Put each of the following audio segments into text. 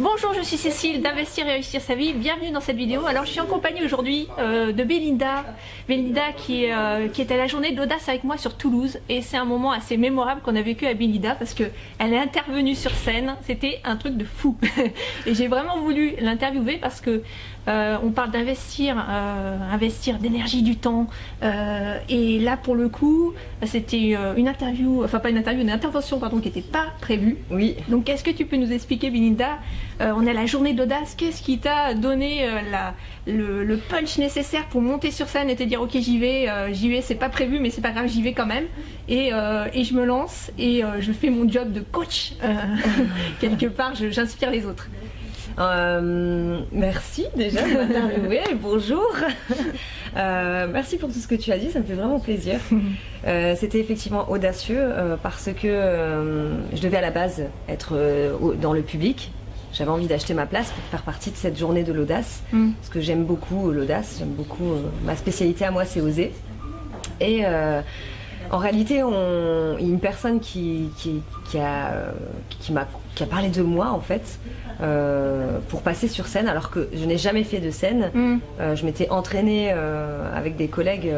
Bonjour, je suis Cécile d'Investir et Réussir sa vie. Bienvenue dans cette vidéo. Alors, je suis en compagnie aujourd'hui de Belinda. Belinda qui est à la journée de l'audace avec moi sur Toulouse. Et c'est un moment assez mémorable qu'on a vécu à Belinda parce qu'elle est intervenue sur scène. C'était un truc de fou. Et j'ai vraiment voulu l'interviewer parce que on parle d'investir, investir d'énergie, du temps. Et là, pour le coup, c'était une interview, enfin pas une interview, une intervention pardon, qui n'était pas prévue. Oui. Donc, est-ce que tu peux nous expliquer, Belinda, on est à la journée d'audace, qu'est-ce qui t'a donné le punch nécessaire pour monter sur scène et te dire ok j'y vais, c'est pas prévu mais c'est pas grave, j'y vais quand même et je me lance et je fais mon job de coach quelque part, j'inspire les autres. Merci déjà de m'interviewer, bonjour. Merci pour tout ce que tu as dit, ça me fait vraiment plaisir. C'était effectivement audacieux parce que je devais à la base être dans le public. J'avais envie d'acheter ma place pour faire partie de cette journée de l'audace, parce que j'aime beaucoup l'audace, j'aime beaucoup, ma spécialité à moi c'est oser. Et en réalité, il y a une personne qui a parlé de moi en fait, pour passer sur scène alors que je n'ai jamais fait de scène. Je m'étais entraînée avec des collègues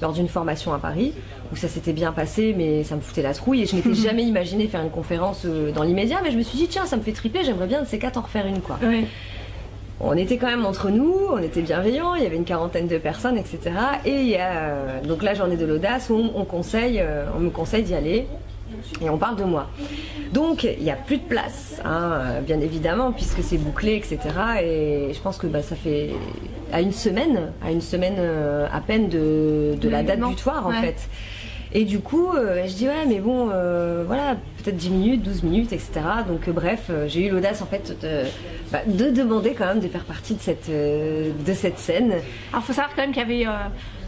lors d'une formation à Paris où ça s'était bien passé mais ça me foutait la trouille et je m'étais jamais imaginé faire une conférence dans l'immédiat, mais je me suis dit tiens ça me fait triper, j'aimerais bien de ces quatre en refaire une quoi. Oui. On était quand même entre nous, on était bienveillants, il y avait une quarantaine de personnes, etc. Et il y a donc la journée de l'audace où on me conseille d'y aller et on parle de moi. Donc il n'y a plus de place, hein, bien évidemment, puisque c'est bouclé, etc. Et je pense que ça fait à une semaine à peine de la date butoir en fait. Et du coup, je dis ouais mais bon, voilà, peut-être 10 minutes, 12 minutes, etc. Donc bref, j'ai eu l'audace en fait de demander quand même de faire partie de cette scène. Alors il faut savoir quand même qu'il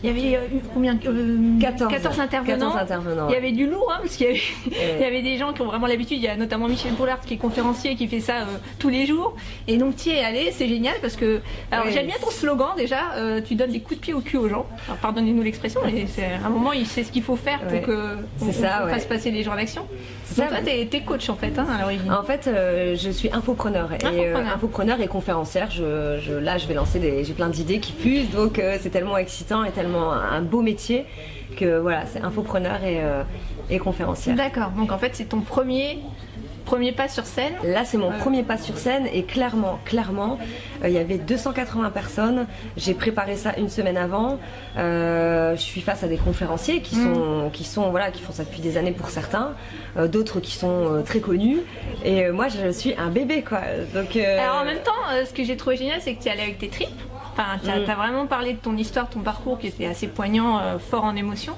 y avait combien 14 intervenants. 14 intervenants. Il y avait du lourd, hein, parce qu'il y avait des gens qui ont vraiment l'habitude. Il y a notamment Michel Poulard qui est conférencier et qui fait ça tous les jours. Et donc tu y es allé, c'est génial parce que. Alors j'aime bien ton slogan déjà. Tu donnes des coups de pied au cul aux gens. Alors pardonnez-nous l'expression, mais c'est à un moment il sait ce qu'il faut faire pour qu'on fasse passer les gens à l'action. Donc toi t'es coach en fait, hein, à l'origine. En fait, je suis infopreneur et conférencière. Là, je vais lancer j'ai plein d'idées qui fusent, donc c'est tellement excitant et tellement un beau métier que voilà, c'est infopreneur et conférencière. D'accord, donc en fait c'est ton premier pas sur scène. Là c'est mon premier pas sur scène et clairement il y avait 280 personnes, j'ai préparé ça une semaine avant, je suis face à des conférenciers qui font ça depuis des années pour certains, d'autres qui sont très connus et moi je suis un bébé quoi. Donc, Alors en même temps ce que j'ai trouvé génial c'est que tu es allé avec tes tripes. Enfin, t'as vraiment parlé de ton histoire, ton parcours qui était assez poignant, fort en émotion.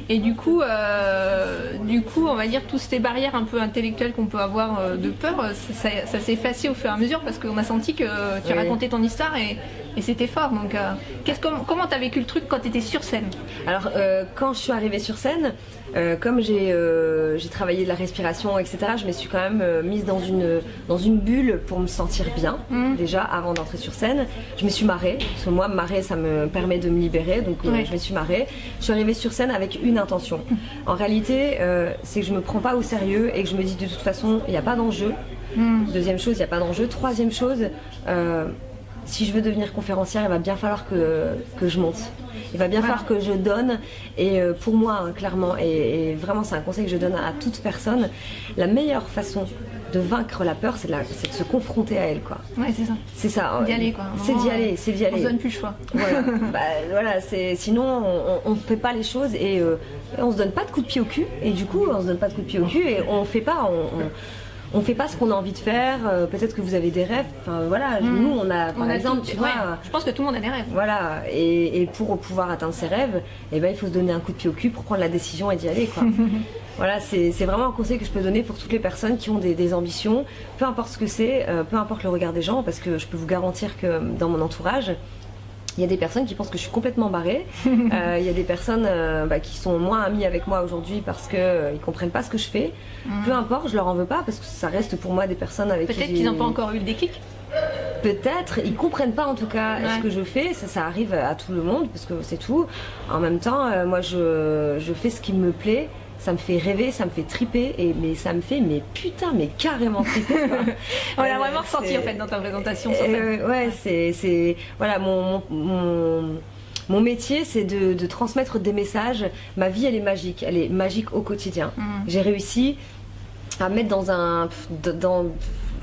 Et du coup, on va dire toutes ces barrières un peu intellectuelles qu'on peut avoir de peur, ça s'est effacé au fur et à mesure parce qu'on a senti que tu racontais ton histoire et c'était fort. Donc, comment t'as vécu le truc quand t'étais sur scène? Alors, quand je suis arrivée sur scène, comme j'ai travaillé de la respiration, etc., je me suis quand même mise dans une bulle pour me sentir bien, déjà avant d'entrer sur scène. Je me suis marrée, parce que moi, me marrer, ça me permet de me libérer, donc je me suis marrée. Je suis arrivée sur scène avec une intention. En réalité, c'est que je me prends pas au sérieux et que je me dis de toute façon, il n'y a pas d'enjeu. Deuxième chose, il n'y a pas d'enjeu. Troisième chose, si je veux devenir conférencière, il va bien falloir que je monte. Il va bien falloir que je donne et pour moi hein, clairement et vraiment c'est un conseil que je donne à toute personne, la meilleure façon de vaincre la peur c'est de se confronter à elle quoi. Ouais c'est ça. C'est ça. D'y aller quoi. C'est d'y aller. On se donne plus le choix. Voilà, sinon on ne fait pas les choses et on se donne pas de coups de pied au cul et du coup on se donne pas de coups de pied au cul et on fait pas ce qu'on a envie de faire, peut-être que vous avez des rêves, enfin voilà, nous on a par exemple, tu vois, je pense que tout le monde a des rêves. Voilà, et pour pouvoir atteindre ses rêves, il faut se donner un coup de pied au cul pour prendre la décision et d'y aller quoi. Voilà, c'est vraiment un conseil que je peux donner pour toutes les personnes qui ont des ambitions, peu importe ce que c'est, peu importe le regard des gens, parce que je peux vous garantir que dans mon entourage, il y a des personnes qui pensent que je suis complètement barrée. Il y a des personnes qui sont moins amies avec moi aujourd'hui parce qu'ils ne comprennent pas ce que je fais. Peu importe, je leur en veux pas parce que ça reste pour moi des personnes avec qui... Peut-être qu'ils n'ont pas encore eu le déclic. Peut-être, ils comprennent pas en tout cas ce que je fais, ça arrive à tout le monde parce que c'est tout. En même temps, moi je fais ce qui me plaît ça me fait rêver, ça me fait triper, mais ça me fait, mais putain, mais carrément triper, quoi. On l'a vraiment ressenti en fait dans ta présentation sur scène. Ouais, c'est voilà, mon métier, c'est de transmettre des messages. Ma vie, elle est magique au quotidien. J'ai réussi à mettre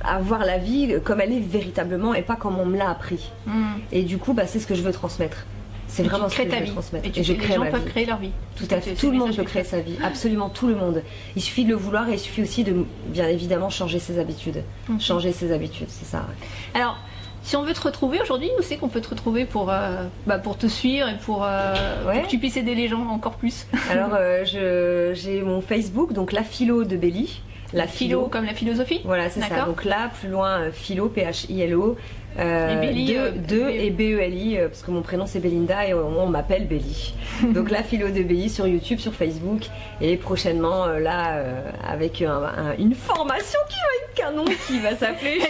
à voir la vie comme elle est véritablement et pas comme on me l'a appris. Et du coup, c'est ce que je veux transmettre. C'est vraiment ce que je veux transmettre. Et les gens peuvent créer leur vie. Tout à fait. Tout le monde peut créer sa vie. Absolument tout le monde. Il suffit de le vouloir et il suffit aussi de, bien évidemment, changer ses habitudes. Changer ses habitudes, c'est ça. Ouais. Alors, si on veut te retrouver aujourd'hui, où c'est qu'on peut te retrouver pour te suivre et pour que tu puisses aider les gens encore plus? Alors, j'ai mon Facebook, donc La Philo de Belly. La philo comme la philosophie. Voilà, c'est ça. Donc là, plus loin, philo, P-H-I-L-O. Et Belly, et B-E-L-I, parce que mon prénom c'est Belinda et on m'appelle Belly. Donc La Philo de Belly sur YouTube, sur Facebook. Et prochainement, avec une formation qui va être canon, qui va s'appeler.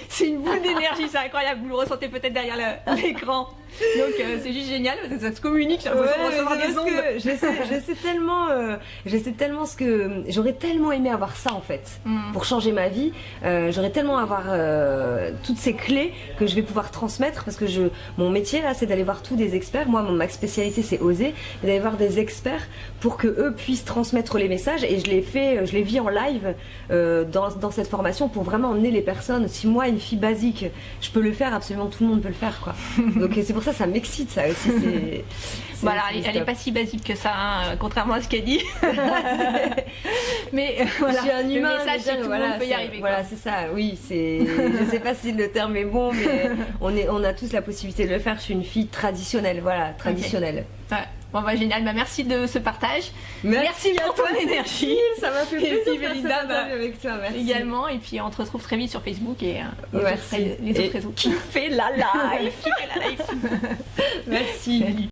C'est une boule d'énergie, c'est incroyable. Vous le ressentez peut-être derrière l'écran. Donc c'est juste génial, ça se communique, j'ai l'impression de recevoir des ondes. Je sais tellement ce que j'aurais tellement aimé avoir ça en fait pour changer ma vie. J'aurais tellement avoir toutes ces clés que je vais pouvoir transmettre parce que mon métier là, c'est d'aller voir tous des experts. Moi, ma spécialité, c'est oser, et d'aller voir des experts pour que eux puissent transmettre les messages. Et je les vis en live dans cette formation pour vraiment emmener les personnes. Si moi, une fille basique, je peux le faire, absolument tout le monde peut le faire, quoi. Donc c'est pour ça m'excite ça aussi. Elle est pas si basique que ça, hein, contrairement à ce qu'elle dit. Mais voilà, je suis un humain, le message, c'est que tout le monde peut y arriver. Voilà, c'est ça. Oui, je sais pas si le terme est bon, mais on a tous la possibilité de le faire. Je suis une fille traditionnelle, voilà, traditionnelle. Okay. Ouais. Bon génial, merci de ce partage. Merci pour ton énergie. Ça m'a fait plaisir de faire cette interview avec toi, merci. Également, et puis on te retrouve très vite sur Facebook et les autres réseaux. Qui fait la live. Merci. Salut.